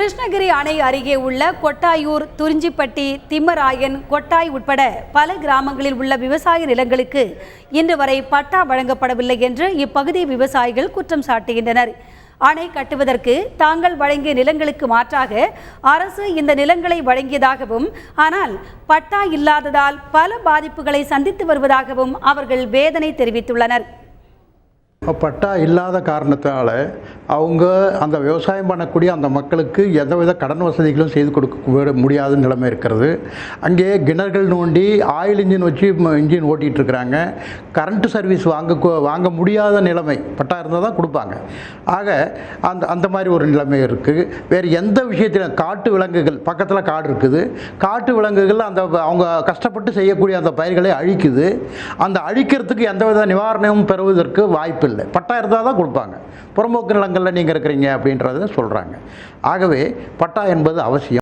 கிருஷ்ணகிரி அணை அருகே உள்ள கொட்டாயூர், துறிஞ்சிப்பட்டி, திம்மராயன், கொட்டாய் உட்பட பல கிராமங்களில் உள்ள விவசாய நிலங்களுக்கு இன்று வரை பட்டா வழங்கப்படவில்லை என்று இப்பகுதி விவசாயிகள் குற்றம் சாட்டுகின்றனர். அணை கட்டுவதற்கு தாங்கள் வழங்கிய நிலங்களுக்கு மாற்றாக அரசு இந்த நிலங்களை வழங்கியதாகவும், ஆனால் பட்டா இல்லாததால் பல பாதிப்புகளை சந்தித்து வருவதாகவும் அவர்கள் வேதனை தெரிவித்துள்ளனர். பட்டா இல்லாத காரணத்தால் அவங்க அந்த விவசாயம் பண்ணக்கூடிய அந்த மக்களுக்கு எந்தவித கடன் வசதிகளும் செய்து கொடுக்க முடியாத நிலைமை இருக்கிறது. அங்கே கிணறுகள் நோண்டி ஆயில் இன்ஜின் வச்சு இன்ஜின் ஓட்டிகிட்டு இருக்கிறாங்க. கரண்ட் சர்வீஸ் வாங்க முடியாத நிலைமை. பட்டா இருந்தால் தான் கொடுப்பாங்க. ஆக அந்த மாதிரி ஒரு நிலைமை இருக்குது. வேறு எந்த விஷயத்திலும் காட்டு விலங்குகள் பக்கத்தில் காடு இருக்குது. காட்டு விலங்குகள் அவங்க கஷ்டப்பட்டு செய்யக்கூடிய அந்த பயிர்களை அழிக்குது. அந்த அழிக்கிறதுக்கு எந்தவித நிவாரணமும் பெறுவதற்கு வாய்ப்பு இல்லை. பட்டா இருந்தால் தான் கொடுப்பாங்க. புறம்போக்கு நிலங்களில் நீங்கள் இருக்கிறீங்க அப்படின்றத சொல்கிறாங்க. ஆகவே பட்டா என்பது அவசியம்.